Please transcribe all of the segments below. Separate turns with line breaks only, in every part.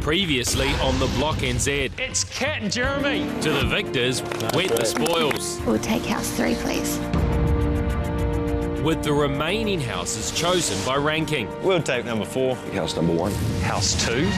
Previously on the Block NZ, it's Kat and Jeremy. To the victors, wet the spoils.
We'll take house 3, please.
With the remaining houses chosen by ranking.
We'll take number 4.
House number 1.
House 2.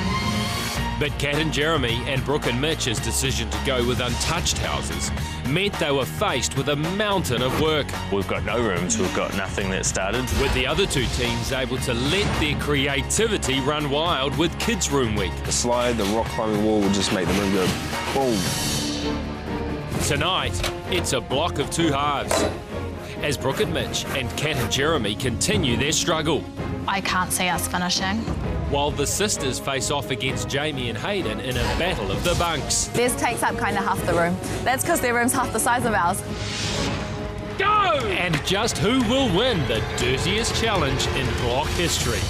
But Kat and Jeremy and Brooke and Mitch's decision to go with untouched houses meant they were faced with a mountain of work.
We've got no rooms, we've got nothing that started.
With the other 2 teams able to let their creativity run wild with Kids Room Week.
The slide, the rock climbing wall will just make the room go boom.
Tonight, it's a block of 2 halves. As Brooke and Mitch and Kat and Jeremy continue their struggle.
I can't see us finishing.
While the sisters face off against Jamie and Hayden in a battle of the bunks.
Theirs takes up kind of half the room. That's because their room's half the size of ours.
Go! And just who will win the dirtiest challenge in block history?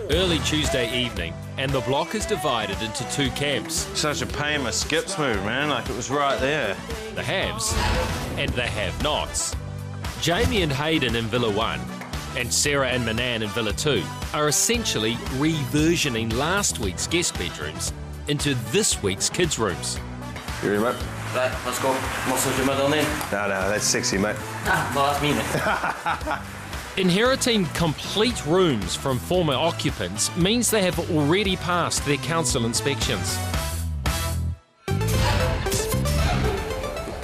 Early Tuesday evening, and the block is divided into 2 camps.
Such a pain my skips moved, man, like it was right there.
The haves and the have-nots. Jamie and Hayden in Villa 1 and Sarah and Manan in Villa 2 are essentially reversioning last week's guest bedrooms into this week's kids' rooms.
You ready, mate?
Right, let's go. Muscle your middle name.
No, that's sexy, mate.
Well, that's me, mate.
Inheriting complete rooms from former occupants means they have already passed their council inspections.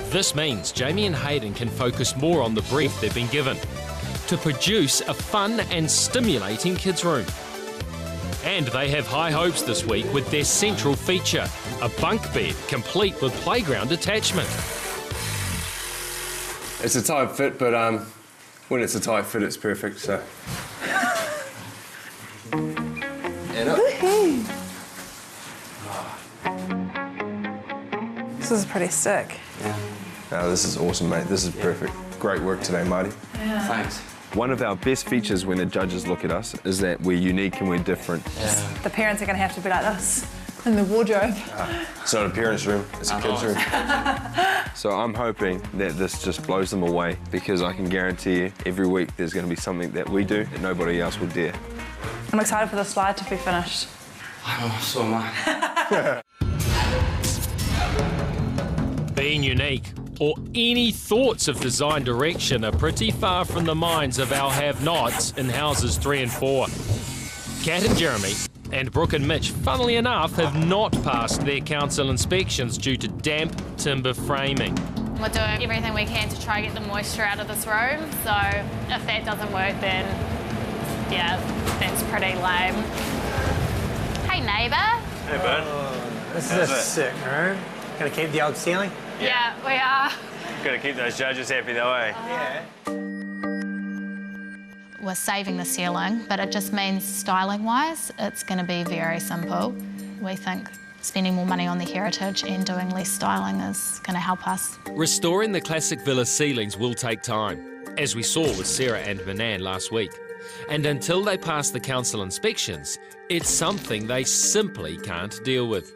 This means Jamie and Hayden can focus more on the brief they've been given to produce a fun and stimulating kids' room. And they have high hopes this week with their central feature, a bunk bed complete with playground attachment.
It's a tight fit, but when it's a tight fit, it's perfect, so.
This is pretty sick.
Yeah.
No, this is awesome, mate. This is perfect. Great work today, Marty.
Yeah. Thanks.
One of our best features when the judges look at us is that we're unique and we're different.
Yeah.
The parents are going to have to be like this in the wardrobe.
It's not a parents' room, it's a kids' room. So I'm hoping that this just blows them away, because I can guarantee you every week there's going to be something that we do that nobody else would dare.
I'm excited for the slide to be finished.
I know, so am I.
Being unique or any thoughts of design direction are pretty far from the minds of our have-nots in houses 3 and 4. Kat and Jeremy and Brooke and Mitch, funnily enough, have not passed their council inspections due to damp timber framing.
We're doing everything we can to try and get the moisture out of this room, so if that doesn't work, then yeah, that's pretty lame. Hey neighbour.
Hey, bud.
This is a sick room. Gonna keep the old ceiling?
Yeah, we are.
Gotta keep those judges happy though, eh?
Yeah.
We're saving the ceiling, but it just means styling-wise, it's going to be very simple. We think spending more money on the heritage and doing less styling is going to help us.
Restoring the classic villa ceilings will take time, as we saw with Sarah and Manan last week. And until they pass the council inspections, it's something they simply can't deal with.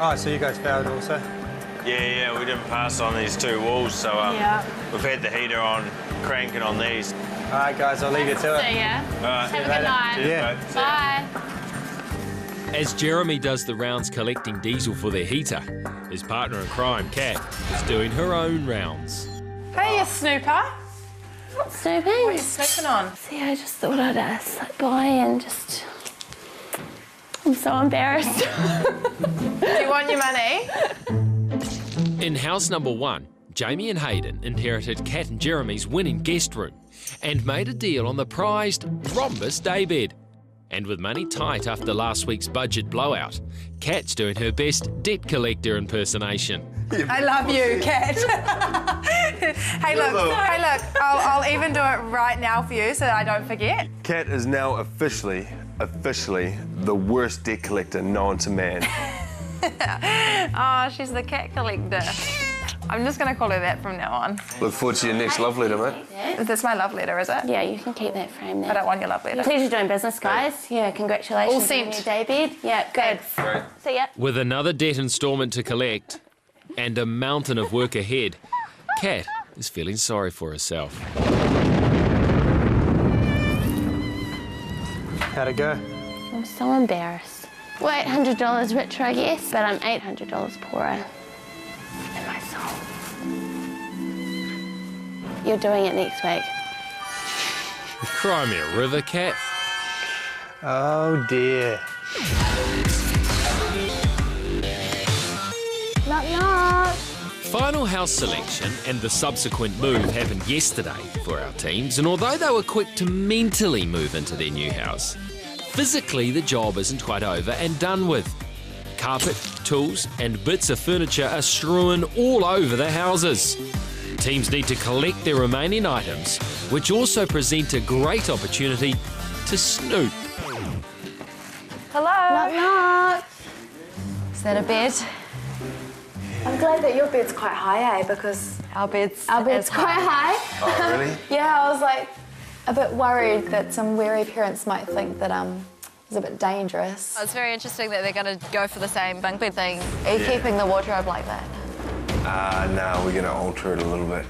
Oh, so you guys failed also?
Yeah, we didn't pass on these 2 walls, so we've had the heater on, cranking on these.
All right, guys, I'll leave you to it.
See ya.
All right.
Have a good night.
Cheers,
Yeah.
mate.
Bye.
As Jeremy does the rounds collecting diesel for their heater, his partner in crime, Kat, is doing her own rounds.
Hey, you snooper.
Snooping?
What are you snooping on?
See, I just thought I'd slip by and just... I'm so embarrassed.
Do you want your money?
In house number 1, Jamie and Hayden inherited Kat and Jeremy's winning guest room and made a deal on the prized rhombus daybed. And with money tight after last week's budget blowout, Kat's doing her best debt collector impersonation.
I love you, Kat. Hey, look, I'll even do it right now for you so that I don't forget.
Kat is now officially the worst debt collector known to man.
Oh, she's the cat collector. I'm just going to call her that from now on.
Look forward to your next love letter, mate.
Is this my love letter, is it?
Yeah, you can keep that frame there.
I don't want your love letter.
Pleasure doing business, guys. Yeah, congratulations
All
on
sent.
your daybed. Yeah, good.
Great.
See ya.
With another debt instalment to collect and a mountain of work ahead, Kat is feeling sorry for herself.
How'd it go?
I'm so embarrassed. Well, $800 richer, I guess, but I'm $800 poorer in my soul. You're doing it next week.
Cry me a river, Kat.
Oh dear.
Knock, knock.
Final house selection and the subsequent move happened yesterday for our teams, and although they were quick to mentally move into their new house, physically the job isn't quite over and done with. Carpet, tools and bits of furniture are strewn all over the houses. Teams need to collect their remaining items, which also present a great opportunity to snoop.
Hello.
Knock, knock.
Is that a bed? I'm glad that your bed's quite high, because our bed's
Quite high.
Oh, really?
Yeah, I was like a bit worried that some wary parents might think that it's a bit dangerous.
It's very interesting that they're going to go for the same bunk bed thing.
Are you keeping the wardrobe like that?
No, we're going to alter it a little bit.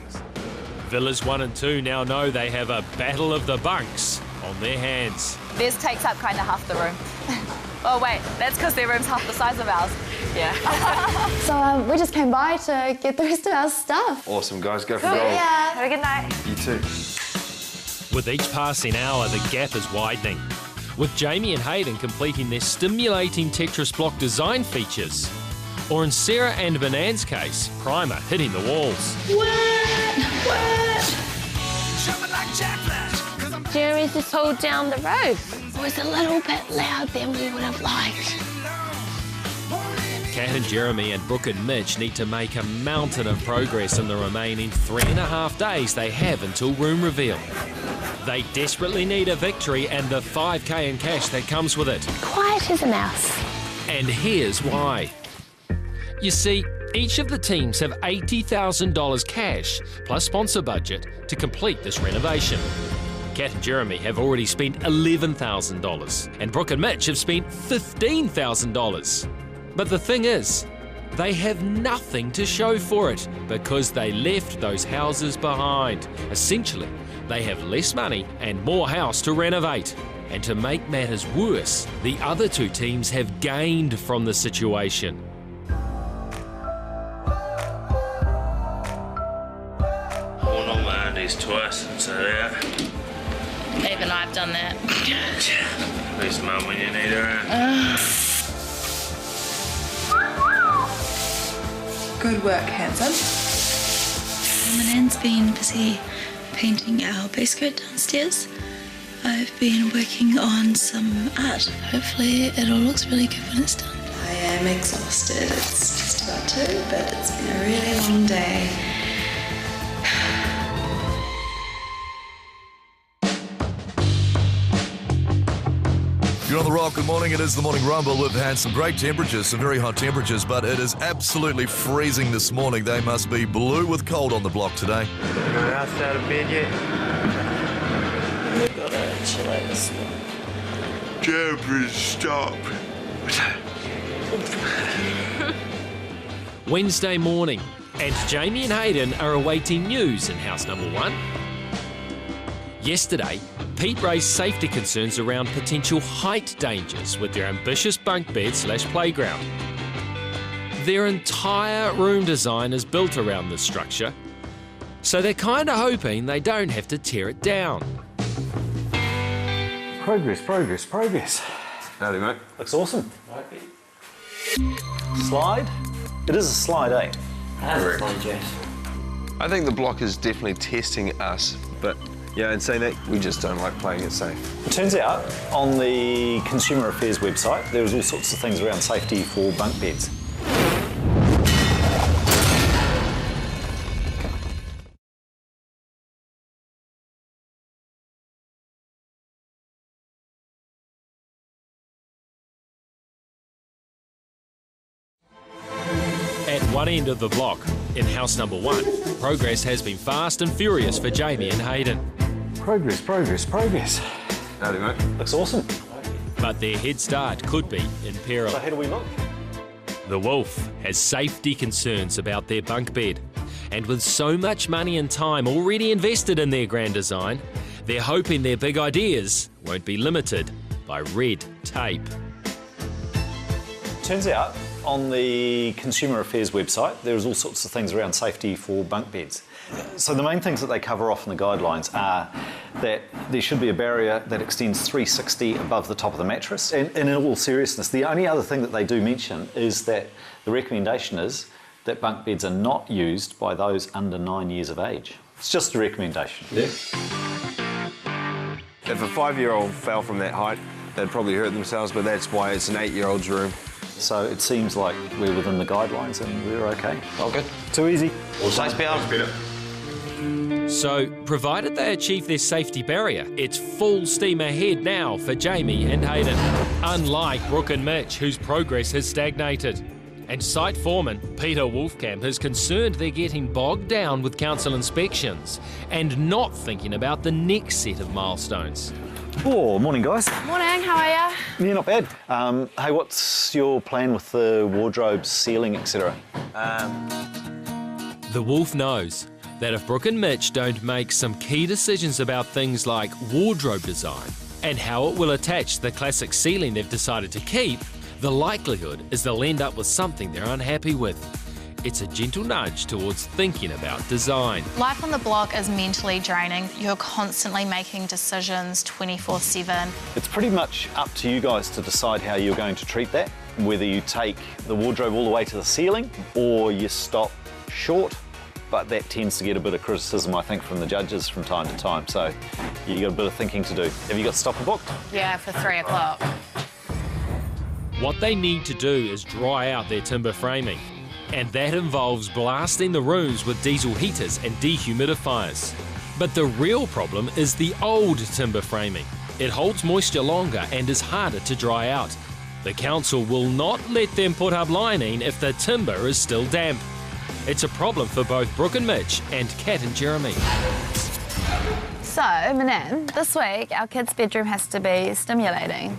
Villas 1 and 2 now know they have a battle of the bunks on their hands.
Theirs takes up kind of half the room. Oh, wait, that's because their room's half the size of ours. Yeah.
So we just came by to get the rest of our stuff.
Awesome, guys. Go for gold.
Yeah. Have a good night.
You too.
With each passing hour, the gap is widening, with Jamie and Hayden completing their stimulating Tetris block design features, or in Sarah and Banan's case, primer hitting the walls.
Jeremy's just pulled down the roof. It was a little bit loud than we would have liked.
Kat and Jeremy and Brooke and Mitch need to make a mountain of progress in the remaining 3.5 days they have until room reveal. They desperately need a victory and the $5K in cash that comes with it.
Quiet as a mouse.
And here's why. You see, each of the teams have $80,000 cash plus sponsor budget to complete this renovation. Kat and Jeremy have already spent $11,000 and Brooke and Mitch have spent $15,000. But the thing is, they have nothing to show for it because they left those houses behind. Essentially, they have less money and more house to renovate. And to make matters worse, the other two teams have gained from the situation.
Worn on my undies twice, so yeah.
Even I've done that.
Where's Mum when you need her?
Good work, handsome.
Manan's been busy painting our base coat downstairs. I've been working on some art. Hopefully it all looks really good when it's done. I am exhausted. It's just about 2, but it's been a really long day.
You're on The Rock. Good morning. It is the Morning Rumble. We've had some great temperatures, some very hot temperatures, but it is absolutely freezing this morning. They must be blue with cold on the block today.
Got out of bed yet?
We've got to chill out this morning.
Jeffrey, stop.
Wednesday morning, and Jamie and Hayden are awaiting news in house number 1. Yesterday, Pete raised safety concerns around potential height dangers with their ambitious bunk bed / playground. Their entire room design is built around this structure, so they're kind of hoping they don't have to tear it down.
Progress, progress, progress.
Howdy, mate.
Looks awesome. Slide? It is a slide, eh?
That's fine, Jess.
I think the block is definitely testing us, but yeah, in saying that, we just don't like playing it safe.
It turns out on the Consumer Affairs website, there was all sorts of things around safety for bunk beds.
At one end of the block, in house number 1, progress has been fast and furious for Jamie and Hayden.
Progress, progress, progress.
Howdy, mate.
Looks awesome.
But their head start could be in peril.
So how do we look?
The Wolf has safety concerns about their bunk bed. And with so much money and time already invested in their grand design, they're hoping their big ideas won't be limited by red tape.
Turns out, on the Consumer Affairs website, there's all sorts of things around safety for bunk beds. So the main things that they cover off in the guidelines are that there should be a barrier that extends 360 above the top of the mattress. And in all seriousness, the only other thing that they do mention is that the recommendation is that bunk beds are not used by those under 9 years of age. It's just a recommendation.
Yeah. If a 5-year-old fell from that height, they'd probably hurt themselves, but that's why it's an 8-year-old's room.
So it seems like we're within the guidelines and we're okay.
All good.
Too easy.
Thanks, Peter.
So, provided they achieve their safety barrier, it's full steam ahead now for Jamie and Hayden. Unlike Brooke and Mitch, whose progress has stagnated. And site foreman Peter Wolfkamp is concerned they're getting bogged down with council inspections and not thinking about the next set of milestones.
Oh, morning, guys.
Morning, how are ya?
Yeah, not bad. Hey, what's your plan with the wardrobe, ceiling, etc.?
The Wolf knows that if Brooke and Mitch don't make some key decisions about things like wardrobe design and how it will attach to the classic ceiling they've decided to keep, the likelihood is they'll end up with something they're unhappy with. It's a gentle nudge towards thinking about design.
Life on the block is mentally draining. You're constantly making decisions 24/7.
It's pretty much up to you guys to decide how you're going to treat that, whether you take the wardrobe all the way to the ceiling or you stop short, but that tends to get a bit of criticism, I think, from the judges from time to time, so you've got a bit of thinking to do. Have you got stopper booked?
Yeah, for 3 o'clock.
What they need to do is dry out their timber framing, and that involves blasting the rooms with diesel heaters and dehumidifiers. But the real problem is the old timber framing. It holds moisture longer and is harder to dry out. The council will not let them put up lining if the timber is still damp. It's a problem for both Brooke and Mitch and Kat and Jeremy.
So, Manan, this week our kid's bedroom has to be stimulating,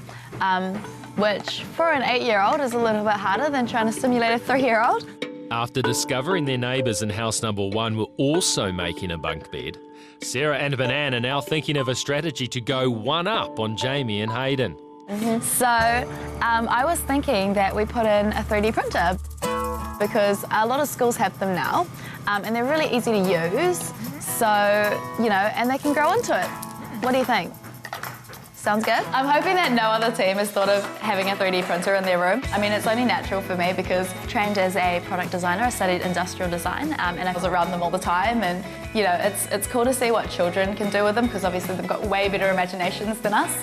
which for an 8-year-old is a little bit harder than trying to stimulate a 3-year-old.
After discovering their neighbours in house number 1 were also making a bunk bed, Sarah and Banan are now thinking of a strategy to go one up on Jamie and Hayden.
So, I was thinking that we put in a 3D printer because a lot of schools have them now, and they're really easy to use, so, you know, and they can grow into it. What do you think? Sounds good? I'm hoping that no other team has thought of having a 3D printer in their room. I mean, it's only natural for me because trained as a product designer, I studied industrial design, and I was around them all the time, and, you know, it's cool to see what children can do with them because obviously they've got way better imaginations than us.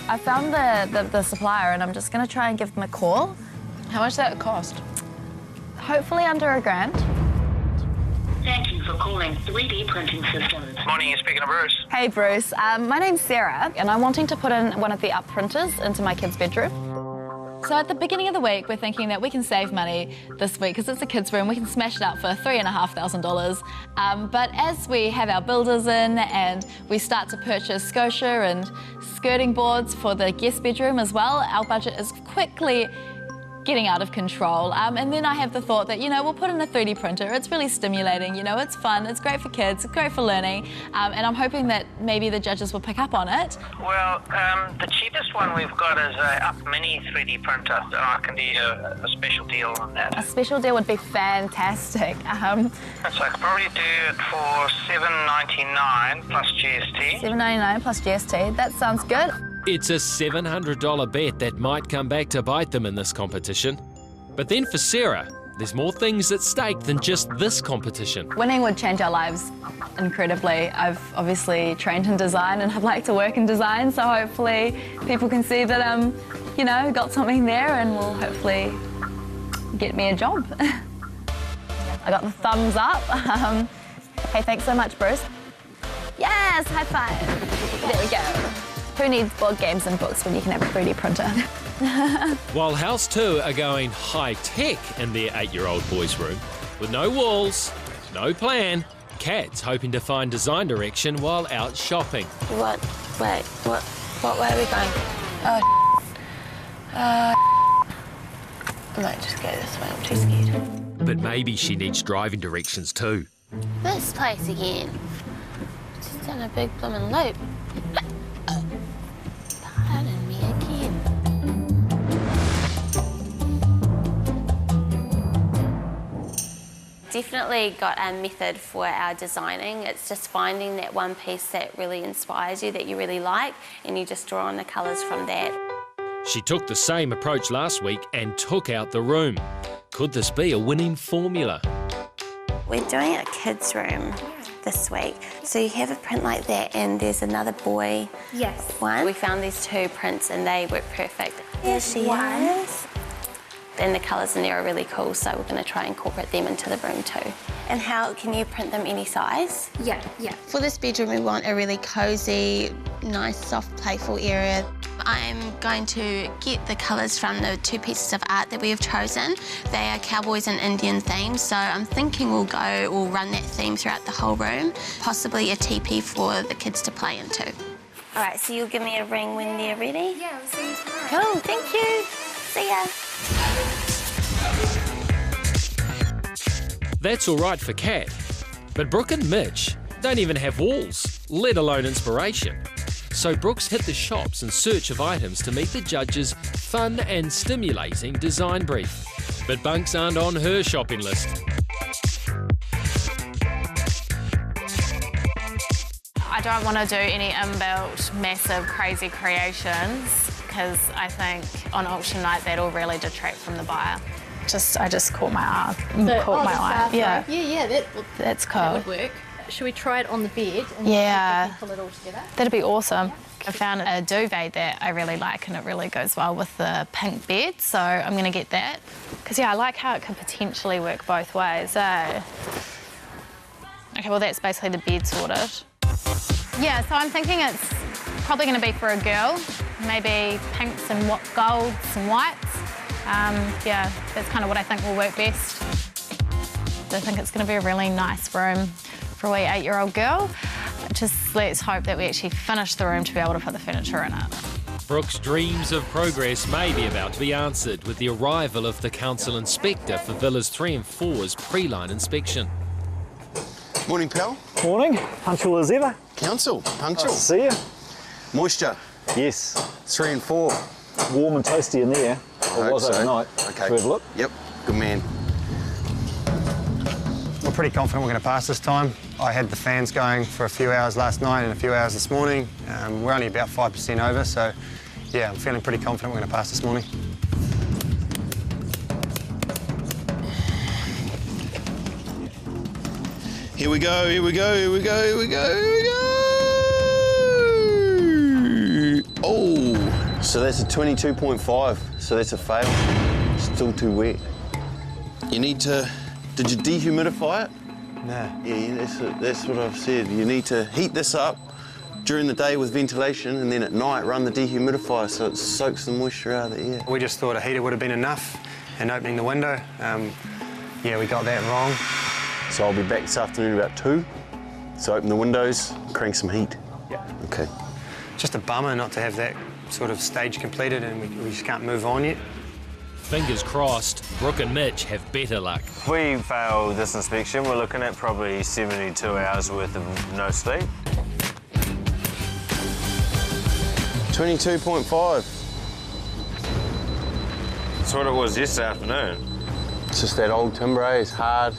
I found the supplier and I'm just going to try and give them a call. How much that cost? Hopefully under $1,000.
Thank you for calling 3D Printing Systems.
Morning, you're speaking to Bruce.
Hey Bruce, my name's Sarah and I'm wanting to put in one of the up printers into my kid's bedroom. So at the beginning of the week, we're thinking that we can save money this week because it's a kid's room. We can smash it up for $3,500. But as we have our builders in and we start to purchase scotia and skirting boards for the guest bedroom as well, our budget is quickly getting out of control. And then I have the thought that, you know, we'll put in a 3D printer. It's really stimulating, you know, it's fun, it's great for kids, it's great for learning. And I'm hoping that maybe the judges will pick up on it.
Well, the cheapest one we've got is a Up Mini 3D printer, so I can do a special deal on that.
A special deal would be fantastic.
So I could probably do it for $7.99 plus GST.
$7.99 plus GST, that sounds good.
It's a $700 bet that might come back to bite them in this competition. But then for Sarah, there's more things at stake than just this competition.
Winning would change our lives incredibly. I've obviously trained in design and I'd like to work in design, so hopefully people can see that I'm, you know, got something there and will hopefully get me a job. I got the thumbs up. Hey, thanks so much, Bruce. Yes, high five. There we go. Who needs board games and books when you can have a 3D printer?
While House 2 are going high-tech in their 8-year-old boy's room, with no walls, no plan, Kat's hoping to find design direction while out shopping.
What? Wait, what way are we going? I might just go this way, I'm too scared.
But maybe she needs driving directions too.
This place again. Just done a big bloomin' loop. Pardon me again. Definitely got a method for our designing. It's just finding that one piece that really inspires you, that you really like, and you just draw on the colours from that.
She took the same approach last week and took out the room. Could this be a winning formula?
We're doing a kids' room this week. So you have a print like that and there's another boy one. We found these two prints and they work perfect. Here she is. And the colours in there are really cool, so we're going to try and incorporate them into the room too. And how can you print them any size? Yeah. For this bedroom, we want a really cosy, nice, soft, playful area. I'm going to get the colours from the two pieces of art that we have chosen. They are cowboys and Indian themes, so I'm thinking we'll run that theme throughout the whole room, possibly a teepee for the kids to play into. All right, so you'll give me a ring when they're ready? Yeah, we'll see you tomorrow. Cool, thank you. See ya.
That's all right for Kat, but Brooke and Mitch don't even have walls, let alone inspiration. So Brooks hit the shops in search of items to meet the judges' fun and stimulating design brief. But bunks aren't on her shopping list.
I don't want to do any inbuilt, massive, crazy creations because I think on auction night that'll really detract from the buyer. I just caught my eye. Caught my eye. Yeah. That's cool.
That would work. Should we try it on the bed and pull it all together?
That'd be awesome. I found a duvet that I really like and it really goes well with the pink bed, so I'm going to get that. Because, I like how it could potentially work both ways, eh? Okay, well, that's basically the bed sorted. Yeah, so I'm thinking it's probably going to be for a girl, maybe pinks and golds and whites. Yeah, that's kind of what I think will work best. I think it's going to be a really nice room for a wee 8-year-old girl. Just let's hope that we actually finish the room to be able to put the furniture in it.
Brooke's dreams of progress may be about to be answered with the arrival of the council inspector for Villas 3 and 4's pre-line inspection.
Morning, pal.
Morning. Punctual as ever.
Council, punctual.
Nice to see you.
Moisture.
Yes.
3 and 4.
Warm and toasty in there. It was overnight.
Okay.
Should we have a look?
Yep. Good man.
We're pretty confident we're going to pass this time. I had the fans going for a few hours last night and a few hours this morning. We're only about 5% over, so yeah, I'm feeling pretty confident we're going to pass this morning.
Here we go, here we go, here we go, here we go, here we go! Oh, so that's a 22.5, so that's a fail. Still too wet. You need to... Did you dehumidify it?
No.
Yeah, that's what I've said. You need to heat this up during the day with ventilation and then at night run the dehumidifier so it soaks the moisture out of the air.
We just thought a heater would have been enough and opening the window. Yeah, we got that wrong.
So I'll be back this afternoon about 2. So open the windows, crank some heat.
Yeah.
Okay.
Just a bummer not to have that sort of stage completed and we just can't move on yet.
Fingers crossed, Brooke and Mitch have better luck.
If we fail this inspection, we're looking at probably 72 hours worth of no sleep.
22.5.
That's what it was yesterday afternoon.
It's just that old timber, eh? It's hard.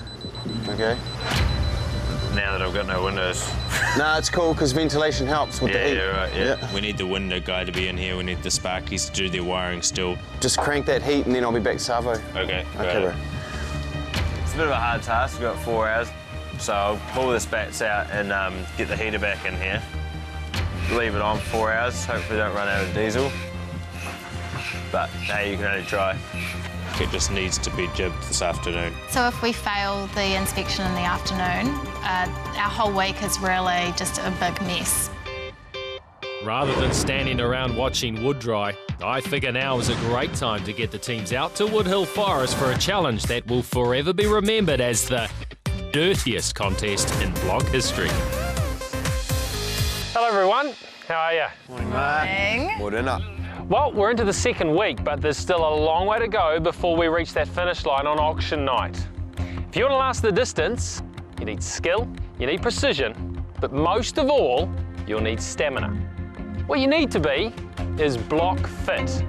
Okay.
Now that I've got no windows.
No, it's cool because ventilation helps with the heat.
Yeah, right, yeah. We need the window guy to be in here. We need the Sparkies to do their wiring still.
Just crank that heat and then I'll be back Savo.
Okay.
Okay, bro.
It's a bit of a hard task. We've got 4 hours. So I'll pull this bats out and get the heater back in here. Leave it on 4 hours. Hopefully don't run out of diesel. But hey, you can only try. It just needs to be jibbed this afternoon.
So if we fail the inspection in the afternoon, our whole week is really just a big mess.
Rather than standing around watching wood dry, I figure now is a great time to get the teams out to Woodhill Forest for a challenge that will forever be remembered as the dirtiest contest in blog history. Hello everyone, how are you?
Morning, mate.
Morning up.
Well, we're into the second week, but there's still a long way to go before we reach that finish line on auction night. If you want to last the distance, you need skill, you need precision, but most of all, you'll need stamina. What you need to be is block fit.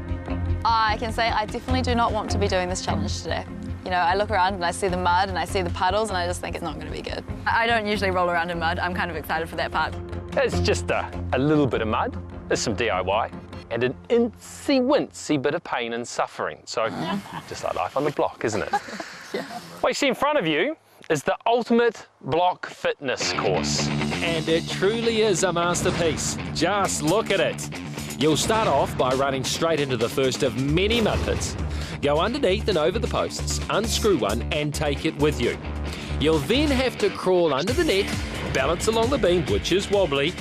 I can say I definitely do not want to be doing this challenge today. You know, I look around and I see the mud and I see the puddles and I just think it's not going to be good. I don't usually roll around in mud. I'm kind of excited for that part.
It's just a little bit of mud, there's some DIY, and an incy-wincy bit of pain and suffering. So, just like life on the block, isn't it?
Yeah.
What you see in front of you is the ultimate block fitness course. And it truly is a masterpiece. Just look at it. You'll start off by running straight into the first of many mud pits. Go underneath and over the posts, unscrew one and take it with you. You'll then have to crawl under the net, balance along the beam, which is wobbly,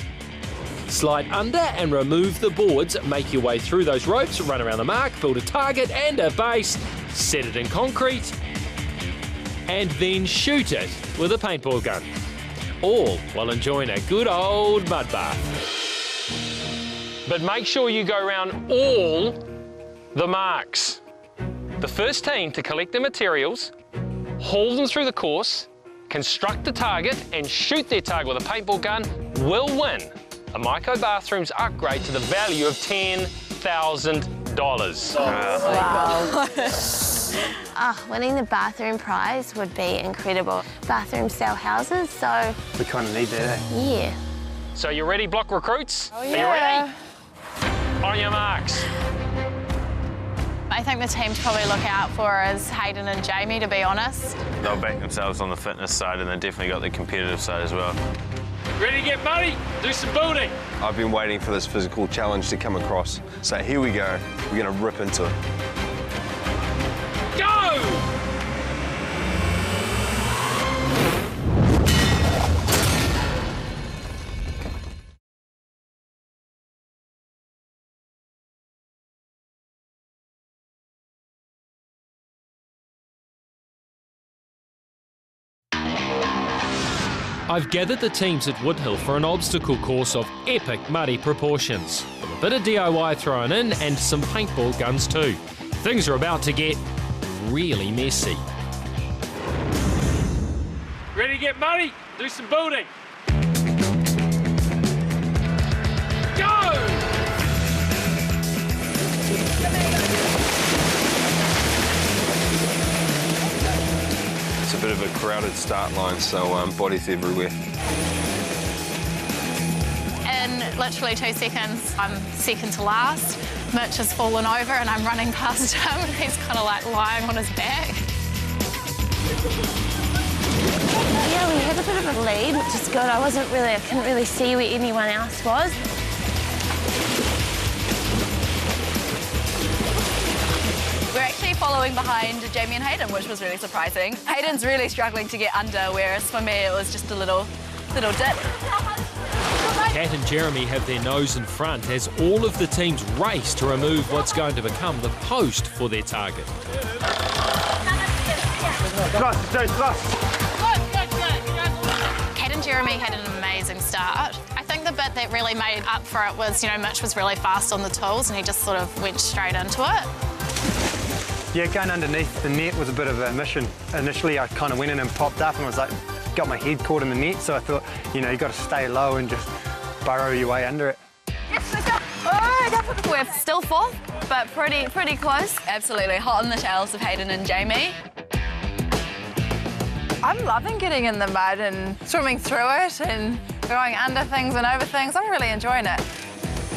slide under and remove the boards, make your way through those ropes, run around the mark, build a target and a base, set it in concrete, and then shoot it with a paintball gun. All while enjoying a good old mud bath. But make sure you go around all the marks. The first team to collect the materials, haul them through the course, construct a target and shoot their target with a paintball gun will win a Myco Bathrooms upgrade to the value of $10,000.
Wow. Winning the bathroom prize would be incredible. Bathrooms sell houses, so...
We kind of need that, eh?
Yeah.
So you ready, block recruits?
Oh,
yeah. Are you ready? On your marks.
I think the team to probably look out for is Hayden and Jamie, to be honest.
They'll back themselves on the fitness side and they've definitely got the competitive side as well.
Ready to get muddy? Do some building.
I've been waiting for this physical challenge to come across. So here we go. We're going to rip into it.
Go! I've gathered the teams at Woodhill for an obstacle course of epic muddy proportions, with a bit of DIY thrown in and some paintball guns too. Things are about to get really messy. Ready to get muddy? Do some building. Go!
It's a bit of a crowded start line, so bodies everywhere.
In literally 2 seconds, I'm second to last. Mitch has fallen over and I'm running past him and he's kind of like lying on his back.
Yeah, we had a bit of a lead, which is good. I couldn't really see where anyone else was.
We're actually following behind Jamie and Hayden, which was really surprising. Hayden's really struggling to get under, whereas for me it was just a little dip.
Kat and Jeremy have their nose in front as all of the teams race to remove what's going to become the post for their target.
Kat and Jeremy had an amazing start. I think the bit that really made up for it was, Mitch was really fast on the tools and he just sort of went straight into it.
Yeah, going underneath the net was a bit of a mission. Initially, I kind of went in and popped up and was like, got my head caught in the net, so I thought, you've got to stay low and just burrow your way under it.
Yes, let's go. Oh, we're still fourth, but pretty close. Absolutely hot on the tails of Hayden and Jamie.
I'm loving getting in the mud and swimming through it and going under things and over things. I'm really enjoying it.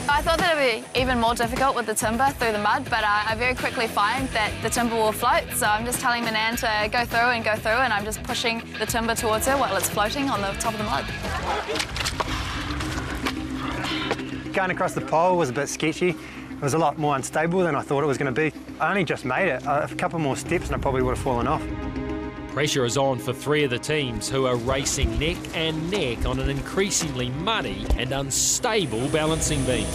I thought that it would be even more difficult with the timber through the mud, but I very quickly find that the timber will float, so I'm just telling Manan to go through, and I'm just pushing the timber towards her while it's floating on the top of the mud.
Going across the pole was a bit sketchy. It was a lot more unstable than I thought it was going to be. I only just made it. A couple more steps and I probably would have fallen off.
Pressure is on for 3 of the teams who are racing neck and neck on an increasingly muddy and unstable balancing beam.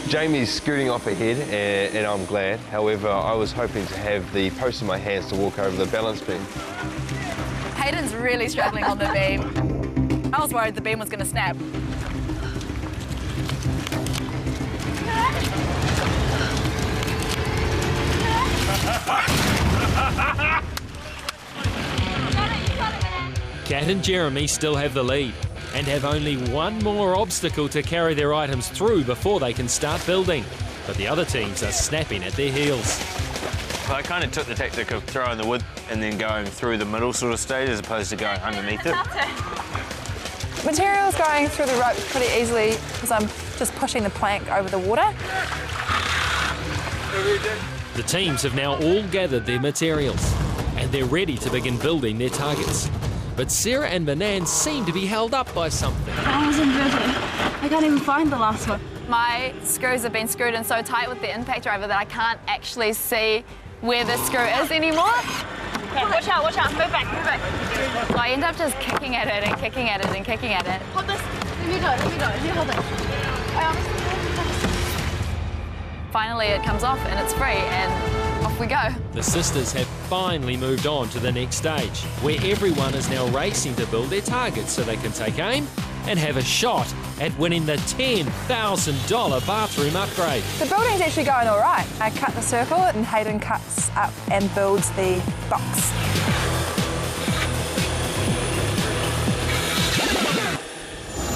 Jamie's scooting off ahead and I'm glad. However, I was hoping to have the post in my hands to walk over the balance beam.
Hayden's really struggling on the beam. I was worried the beam was going to snap.
Kat and Jeremy still have the lead and have only one more obstacle to carry their items through before they can start building. But the other teams are snapping at their heels.
I kind of took the tactic of throwing the wood and then going through the middle sort of stage as opposed to going underneath it.
Material's going through the rope pretty easily because I'm just pushing the plank over the water.
The teams have now all gathered their materials and they're ready to begin building their targets. But Sarah and Manan seem to be held up by something.
I was inverted. I can't even find the last one. My screws have been screwed in so tight with the impact driver that I can't actually see where the screw is anymore. Okay, watch out, move back. So I end up just kicking at it and kicking at it and kicking at it.
Hold this. Let me go. You hold it.
Finally it comes off and it's free and off we go.
The sisters have finally moved on to the next stage, where everyone is now racing to build their targets so they can take aim and have a shot at winning the $10,000 bathroom upgrade.
The building's actually going all right. I cut the circle and Hayden cuts up and builds the box.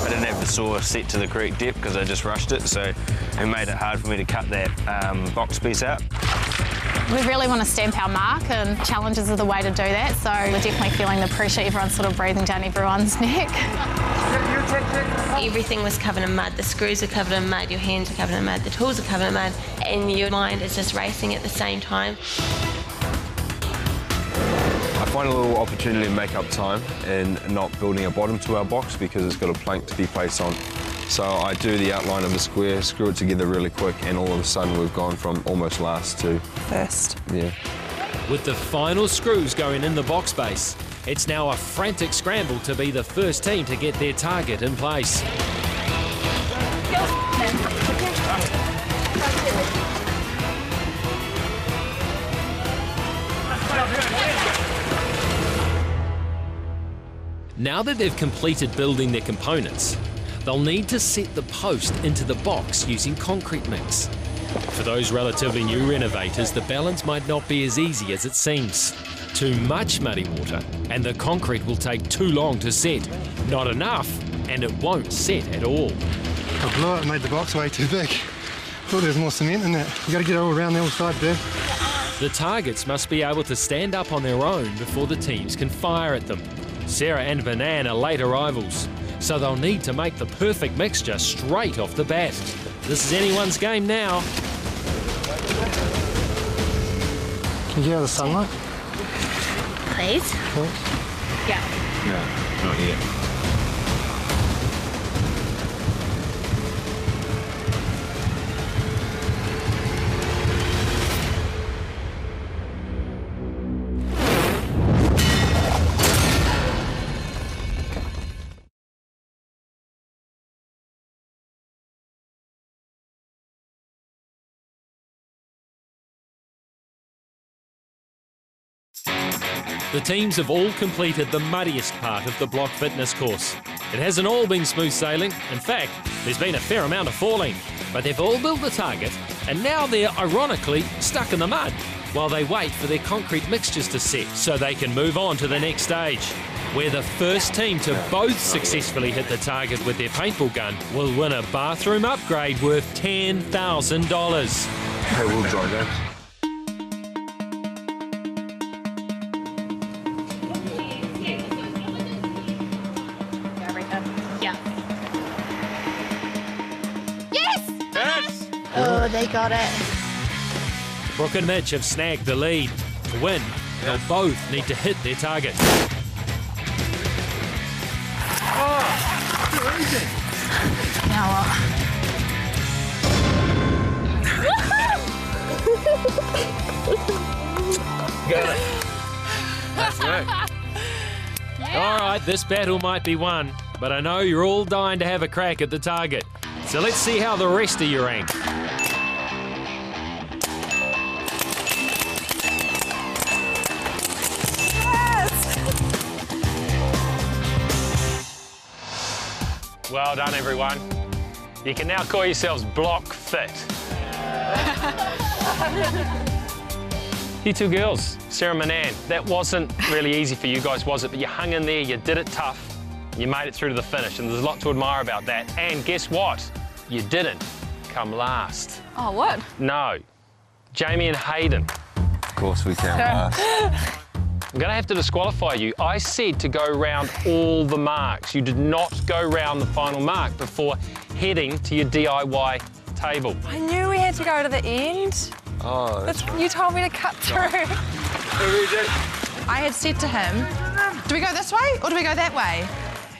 I didn't have the saw set to the correct depth because I just rushed it, so it made it hard for me to cut that box piece out.
We really want to stamp our mark, and challenges are the way to do that, so we're definitely feeling the pressure. Everyone's sort of breathing down everyone's neck.
Everything was covered in mud. The screws are covered in mud, your hands are covered in mud, the tools are covered in mud, and your mind is just racing at the same time.
I find a little opportunity to make up time in not building a bottom to our box because it's got a plank to be placed on. So I do the outline of the square, screw it together really quick, and all of a sudden we've gone from almost last to
first.
Yeah.
With the final screws going in the box base, it's now a frantic scramble to be the first team to get their target in place. Now that they've completed building their components, they'll need to set the post into the box using concrete mix. For those relatively new renovators, the balance might not be as easy as it seems. Too much muddy water, and the concrete will take too long to set. Not enough, and it won't set at all.
I blew it and made the box way too big. Thought there was more cement in that. You got to get it all around the other side there.
The targets must be able to stand up on their own before the teams can fire at them. Sarah and Manan are late arrivals, so they'll need to make the perfect mixture straight off the bat. This is anyone's game now.
Can you get out of the sunlight?
Please?
No, not yet.
The teams have all completed the muddiest part of the block fitness course. It hasn't all been smooth sailing. In fact, there's been a fair amount of falling. But they've all built the target, and now they're ironically stuck in the mud while they wait for their concrete mixtures to set so they can move on to the next stage, where the first team to both successfully hit the target with their paintball gun will win a bathroom upgrade worth $10,000.
Hey, we'll dry that.
Oh, they got it.
Brooke and Mitch have snagged the lead. To win, they'll both need to hit their target.
Now what?
Got it. Nice work. All right, this battle might be won, but I know you're all dying to have a crack at the target. So let's see how the rest of you rank. Well done, everyone. You can now call yourselves Block Fit. You two girls, Sarah Manan, that wasn't really easy for you guys, was it? But you hung in there, you did it tough, you made it through to the finish, and there's a lot to admire about that. And guess what? You didn't come last.
Oh, what?
No. Jamie and Hayden.
Of course we can.
I'm going to have to disqualify you. I said to go round all the marks. You did not go round the final mark before heading to your DIY table.
I knew we had to go to the end.
Oh, that's right.
You told me to cut through. I had said to him, do we go this way or do we go that way?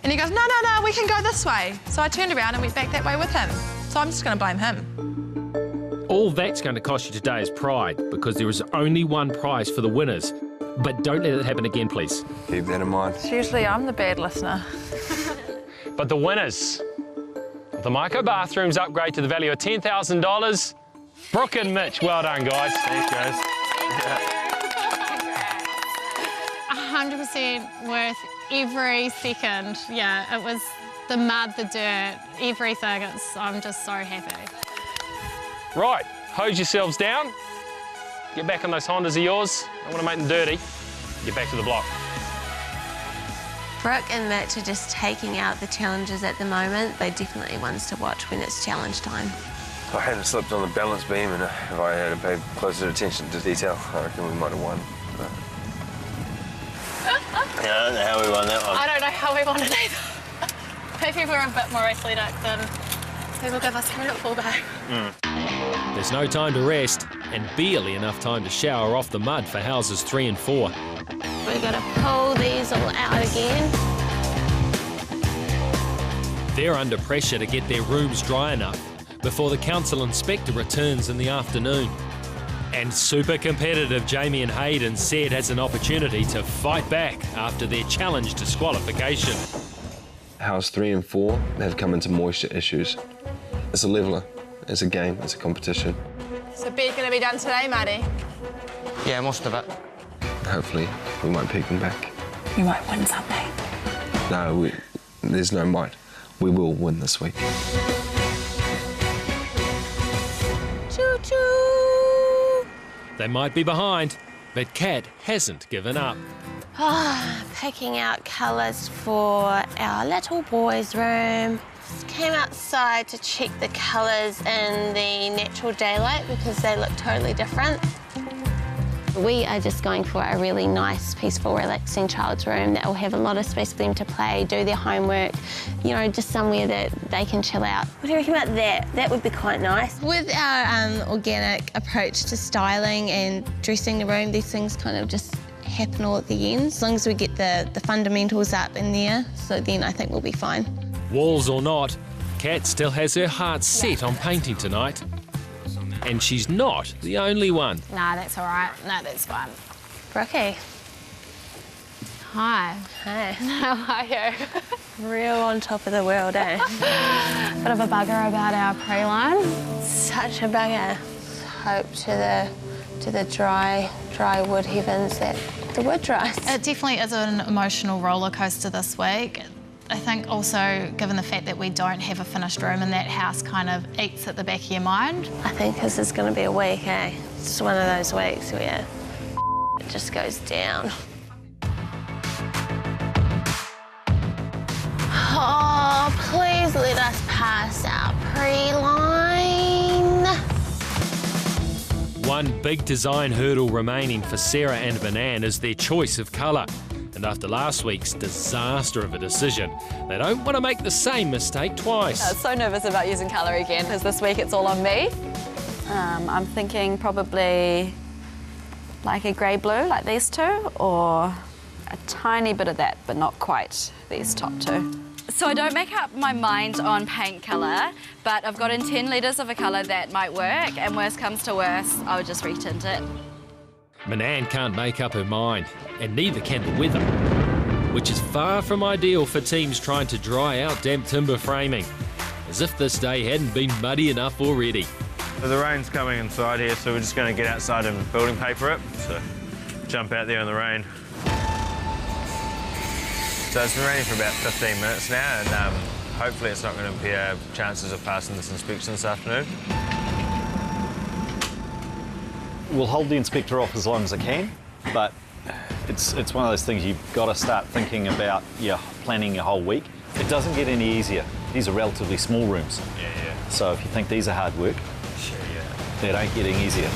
And he goes, no, we can go this way. So I turned around and went back that way with him. So I'm just going to blame him.
All that's going to cost you today is pride, because there is only one prize for the winners. But don't let it happen again, please.
Keep that in mind.
Usually I'm the bad listener.
But the winners of the Maiko Bathrooms upgrade to the value of $10,000, Brooke and Mitch. Well done, guys.
Thanks, guys.
100% worth every second. Yeah, it was the mud, the dirt, everything. I'm just so happy.
Right, hose yourselves down. Get back on those Hondas of yours. I want to make them dirty. Get back to the block.
Brooke and Mitch are just taking out the challenges at the moment. They're definitely ones to watch when it's challenge time.
If I hadn't slipped on the balance beam and if I had paid closer attention to detail, I reckon we might have won. But...
Yeah, I don't know how we won that one.
I don't know how we won it either. Maybe we're a bit more athletic than people give us credit for, but...
There's no time to rest and barely enough time to shower off the mud for houses 3 and 4.
We've got to pull these all out again.
They're under pressure to get their rooms dry enough before the council inspector returns in the afternoon. And super competitive Jamie and Hayden said has an opportunity to fight back after their challenge disqualification.
House 3 and 4 have come into moisture issues. It's a leveller, it's a game, it's a competition.
So bed going to be done today, Marty?
Yeah, most of it.
Hopefully, we might pick them back.
You might win something.
No, there's no might. We will win this week.
Choo-choo!
They might be behind, but Kat hasn't given up.
Picking out colours for our little boys' room. Just came outside to check the colours in the natural daylight because they look totally different. We are just going for a really nice, peaceful, relaxing child's room that will have a lot of space for them to play, do their homework, you know, just somewhere that they can chill out. What do you reckon about that? That would be quite nice. With our organic approach to styling and dressing the room, these things kind of just happen all at the end. As long as we get the fundamentals up in there, so then I think we'll be fine.
Walls or not, Kat still has her heart set on painting tonight. And she's not the only one.
Nah, that's all right. No, that's fine.
Brookie.
Hi.
Hey.
How are you?
Real on top of the world, eh?
Bit of a bugger about our pre-line.
Such a bugger. Hope to the dry wood heavens that the wood dries.
It definitely is an emotional roller coaster this week. I think also, given the fact that we don't have a finished room and that house kind of eats at the back of your mind.
I think this is going to be a week, eh? It's just one of those weeks where it just goes down. Oh, please let us pass our pre-line.
One big design hurdle remaining for Sarah and Banan is their choice of colour. And after last week's disaster of a decision, they don't want to make the same mistake twice.
I was so nervous about using colour again, because this week it's all on me. I'm thinking probably like a grey-blue, like these two, or a tiny bit of that, but not quite these top two. So I don't make up my mind on paint colour, but I've got in 10 litres of a colour that might work, and worst comes to worst, I would just retint it.
Manan can't make up her mind, and neither can the weather, which is far from ideal for teams trying to dry out damp timber framing, as if this day hadn't been muddy enough already.
So the rain's coming inside here, so we're just going to get outside and building paper it. So jump out there in the rain. So it's been raining for about 15 minutes now, and hopefully it's not going to impair chances of passing this inspection this afternoon.
We'll hold the inspector off as long as I can. but it's one of those things you've got to start thinking about planning your whole week. It doesn't get any easier. These are relatively small rooms.
Yeah.
So if you think these are hard work, they ain't getting easier.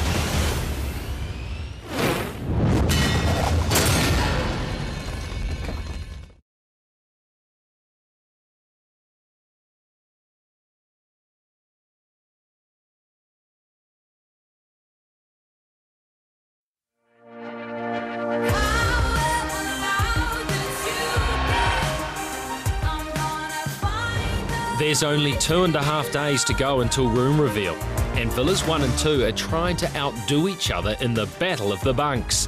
There's only 2.5 days to go until room reveal, and villas 1 and 2 are trying to outdo each other in the battle of the bunks.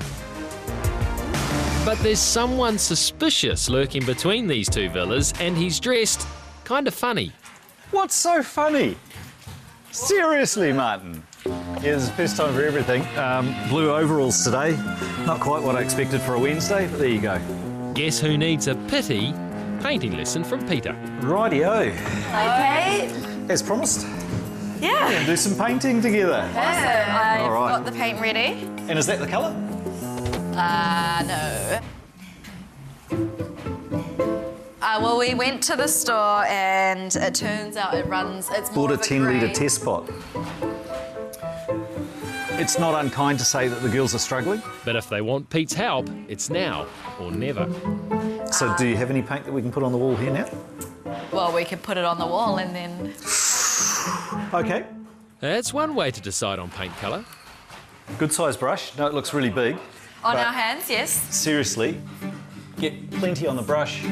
But there's someone suspicious lurking between these two villas, and he's dressed kind of funny.
What's so funny? Seriously, Martin. Yeah, this is the first time for everything. Blue overalls today. Not quite what I expected for a Wednesday, but there you go.
Guess who needs a pity painting lesson from Peter?
Rightio.
Okay.
As promised.
Yeah.
We're going to do some painting together.
I've
All right.
got the paint ready.
And is that the colour?
No. Well, we went to the store and it turns out it's more
Bought a
of a
10-litre
grey.
test pot. It's not unkind to say that the girls are struggling.
But if they want Pete's help, it's now or never.
So do you have any paint that we can put on the wall here now?
Well, we could put it on the wall and then...
OK.
That's one way to decide on paint colour.
Good size brush. No, it looks really big.
On
but
our hands, yes.
Seriously, get plenty on the brush.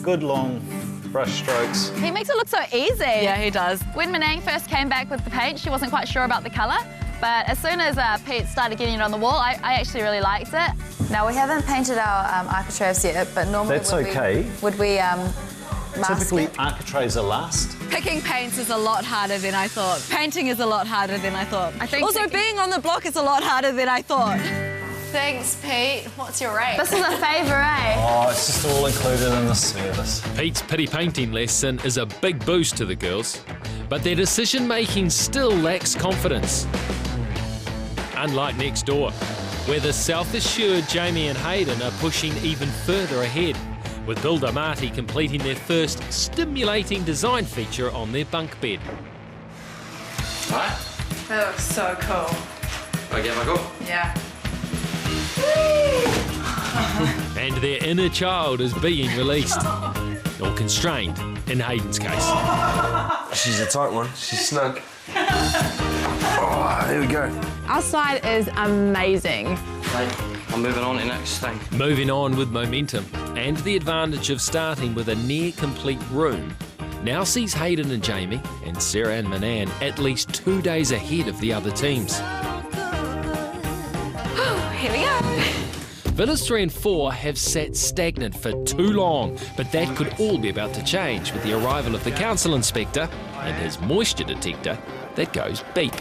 Good long brush strokes.
He makes it look so easy.
Yeah, he does.
When Manang first came back with the paint, she wasn't quite sure about the colour, but as soon as Pete started getting it on the wall, I actually really liked it.
Now, we haven't painted our architraves yet, but normally
That's okay.
would we mask
Typically,
it?
architraves are last.
Picking paints is a lot harder than I thought. Painting is a lot harder than I thought.
I think
also, being on the block is a lot harder than I thought.
Thanks, Pete. What's your rate?
This is a favour, eh?
Oh, it's just all included in the service.
Pete's pity painting lesson is a big boost to the girls, but their decision-making still lacks confidence. Unlike next door, where the self-assured Jamie and Hayden are pushing even further ahead, with builder Marty completing their first stimulating design feature on their bunk bed.
That looks so cool.
Okay, Michael.
Yeah.
And their inner child is being released, or constrained in Hayden's case.
She's a tight one. She's snug. Oh, there we go.
Outside is amazing.
Right, I'm moving on to the next thing.
Moving on with momentum, and the advantage of starting with a near-complete room now sees Hayden and Jamie, and Sarah and Manan at least 2 days ahead of the other teams.
Here we go.
Villas 3 and 4 have sat stagnant for too long, but that could all be about to change with the arrival of the council inspector and his moisture detector that goes beep.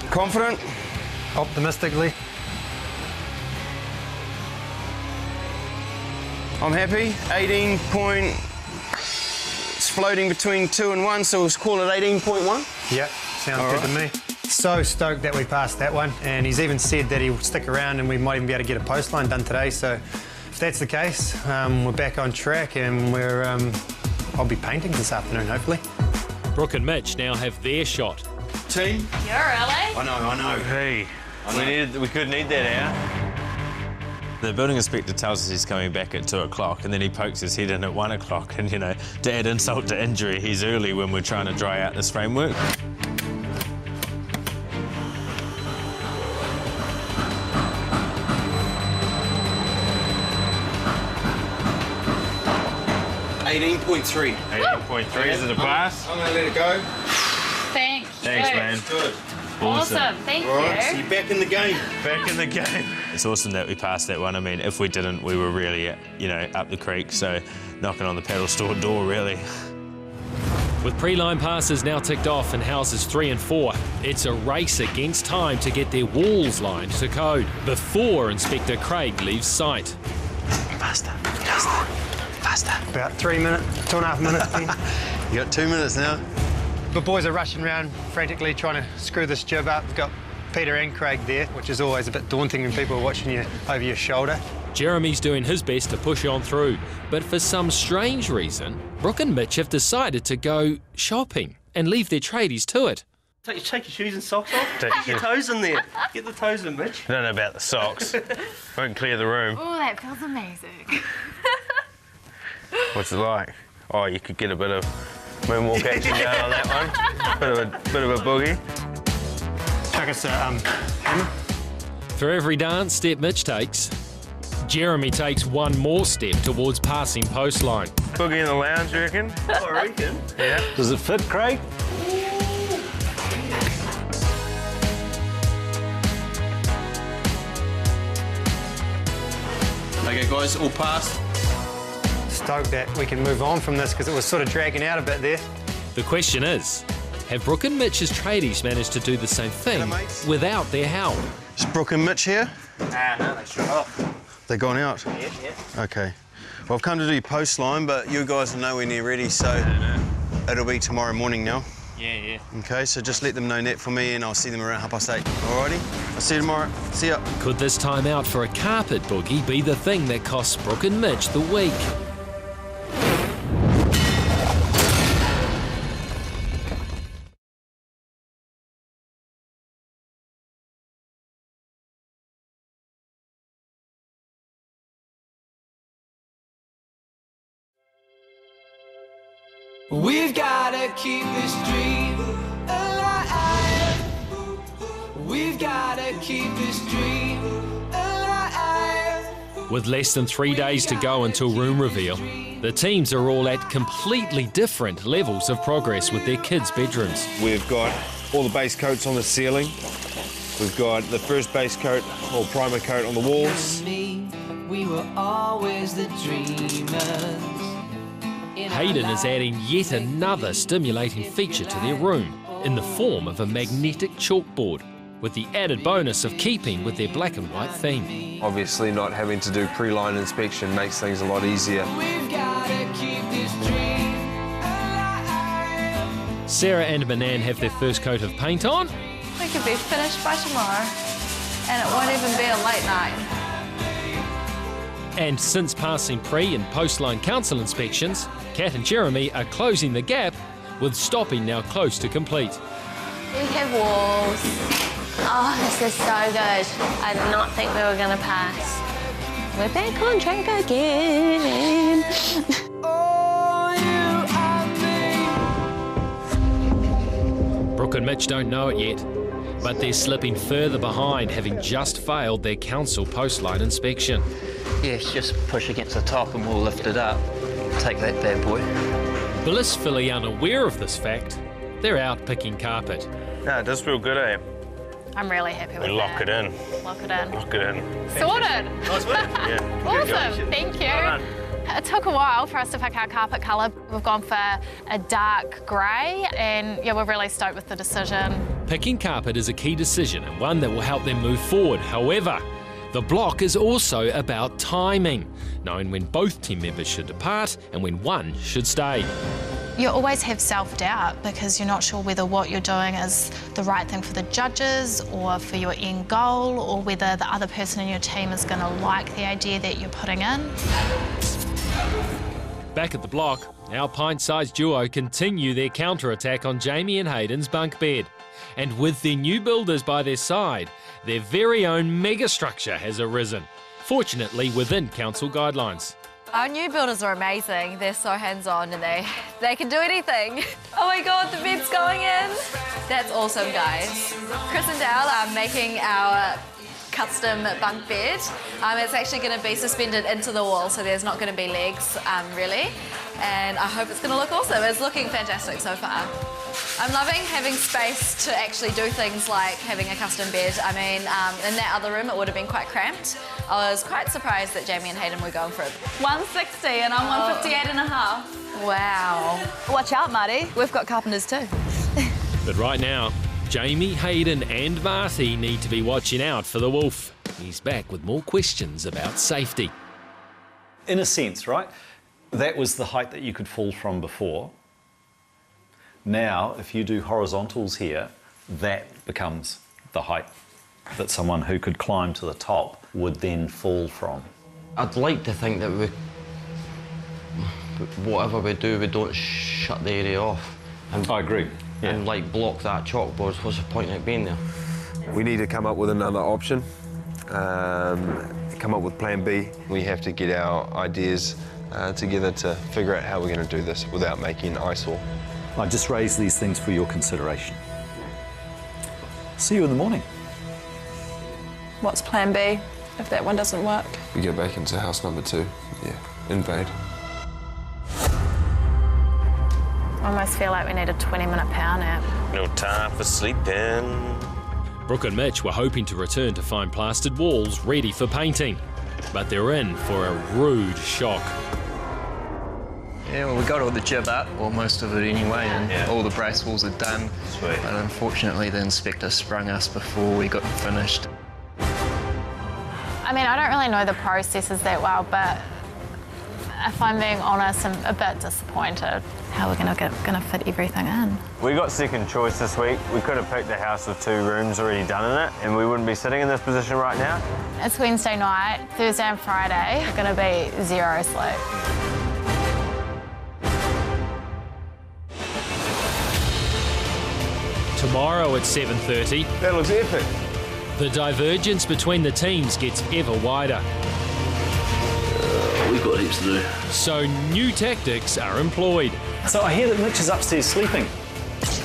Confident? Optimistically.
I'm happy. 18 point. It's floating between 2 and 1, so we'll call it 18.1.
Yep, sounds good to me. So stoked that we passed that one, and he's even said that he'll stick around and we might even be able to get a post line done today. So if that's the case, we're back on track, and I'll be painting this afternoon, hopefully.
Brooke and Mitch now have their shot.
Team?
You're early.
I know.
Hey, we could need that hour. The building inspector tells us he's coming back at 2 o'clock, and then he pokes his head in at 1 o'clock, and, you know, to add insult to injury, he's early when we're trying to dry out this framework.
$18.3.
18.3, is it a pass?
I'm gonna let it go.
Thanks.
Thanks, man.
Good.
Awesome. Thank
All right, so
you.
you're back in the game.
Back in the game. It's awesome that we passed that one. I mean, if we didn't, we were really, up the creek, so knocking on the paddle store door, really.
With pre-line passes now ticked off in houses 3 and 4, it's a race against time to get their walls lined to code before Inspector Craig leaves sight.
Faster.
About 3 minutes, 2.5 minutes.
You got 2 minutes now.
The boys are rushing around frantically trying to screw this jib up. We've got Peter and Craig there, which is always a bit daunting when people are watching you over your shoulder.
Jeremy's doing his best to push on through, but for some strange reason, Brooke and Mitch have decided to go shopping and leave their tradies to it.
Take your shoes and socks off. Get your toes in there. Get the toes in, Mitch.
I don't know about the socks. Won't clear the room.
Oh, that feels amazing.
What's it like? Oh, you could get a bit of moonwalk action going on that one. Bit of a boogie.
Chuck us a hammer.
For every dance step Mitch takes, Jeremy takes one more step towards passing post line.
Boogie in the lounge, you reckon?
Oh, I reckon.
Yeah.
Does it fit, Craig?
Okay, guys, all passed.
Stoked that we can move on from this because it was sort of dragging out a bit there.
The question is, have Brooke and Mitch's tradies managed to do the same thing without their help?
Is Brooke and Mitch here?
No, they shut off.
They're gone out?
Yeah.
Okay. Well, I've come to do your post line, but you guys are nowhere near ready, so it'll be tomorrow morning now.
Yeah.
Okay, so just let them know net for me and I'll see them around 8:30. Alrighty? I'll see you tomorrow. See ya.
Could this time out for a carpet boogie be the thing that costs Brooke and Mitch the week?
We've gotta keep this dream alive. We've gotta keep this dream alive.
With less than 3 days to go until room reveal, the teams are all at completely different levels of progress with their kids' bedrooms.
We've got all the base coats on the ceiling. We've got the first base coat or primer coat on the walls.
We were always the dreamers.
Hayden is adding yet another stimulating feature to their room in the form of a magnetic chalkboard, with the added bonus of keeping with their black and white theme.
Obviously not having to do pre-line inspection makes things a lot easier.
Sarah and Manan have their first coat of paint on.
We could be finished by tomorrow, and it won't even be a late night.
And since passing pre- and post-line council inspections, Kat and Jeremy are closing the gap, with stopping now close to complete.
We have walls. Oh, this is so good. I did not think we were going to pass. We're back on track again. Brooke
and Mitch don't know it yet, but they're slipping further behind, having just failed their council post-line inspection.
Yes, just push against the top and we'll lift it up. Take that bad boy.
Blissfully unaware of this fact, they're out picking carpet.
No, it does feel good, eh?
I'm really happy with that.
Lock it in.
Lock it in.
Lock it in.
Sorted.
Nice work. Yeah.
Awesome. Thank you.
Well done.
It took a while for us to pick our carpet colour. We've gone for a dark grey, and yeah, we're really stoked with the decision.
Picking carpet is a key decision and one that will help them move forward. However, the block is also about timing, knowing when both team members should depart and when one should stay.
You always have self-doubt because you're not sure whether what you're doing is the right thing for the judges or for your end goal, or whether the other person in your team is going to like the idea that you're putting in.
Back at the block, our pint-sized duo continue their counter-attack on Jamie and Hayden's bunk bed. And with their new builders by their side, their very own megastructure has arisen, fortunately within council guidelines.
Our new builders are amazing. They're so hands-on and they can do anything. Oh my God, the bed's going in. That's awesome, guys. Chris and Dale are making our custom bunk bed. It's actually going to be suspended into the wall, so there's not going to be legs, really. And I hope it's going to look awesome. It's looking fantastic so far. I'm loving having space to actually do things like having a custom bed. I mean, in that other room, it would have been quite cramped. I was quite surprised that Jamie and Hayden were going for it. 160 and I'm 158 and a half. Wow.
Watch out, Marty. We've got carpenters too.
But right now, Jamie, Hayden and Marty need to be watching out for the wolf. He's back with more questions about safety.
In a sense, right, that was the height that you could fall from before. Now, if you do horizontals here, that becomes the height that someone who could climb to the top would then fall from.
I'd like to think that whatever we do, we don't shut the area off. And,
I agree. Yeah.
And like block that chalkboard. What's the point of it being there?
We need to come up with another option, come up with plan B. We have to get our ideas together to figure out how we're going to do this without making an eyesore.
I just raise these things for your consideration. See you in the morning.
What's plan B if that one doesn't work?
We go back into house number 2, invade.
I almost feel like we need a 20-minute power nap.
No time for sleeping.
Brooke and Mitch were hoping to return to find plastered walls ready for painting, but they're in for a rude shock.
Yeah, well, we got all the jib up, or most of it anyway, and all the brace walls are done.
Sweet.
But unfortunately, the inspector sprung us before we got finished.
I mean, I don't really know the processes that well, but if I'm being honest, I'm a bit disappointed how we're gonna fit everything in.
We got second choice this week. We could have picked a house with 2 rooms already done in it, and we wouldn't be sitting in this position right now.
It's Wednesday night, Thursday and Friday are gonna be 0 sleep.
Tomorrow at 7:30.
That looks epic.
The divergence between the teams gets ever wider.
We've got heaps to do.
So new tactics are employed.
So I hear that Mitch is upstairs sleeping.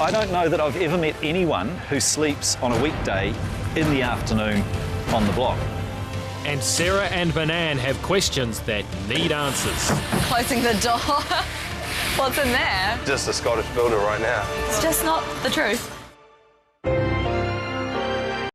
I don't know that I've ever met anyone who sleeps on a weekday in the afternoon on the block.
And Sarah and Banan have questions that need answers.
Closing the door. What's in there?
Just a Scottish builder right now.
It's just not the truth.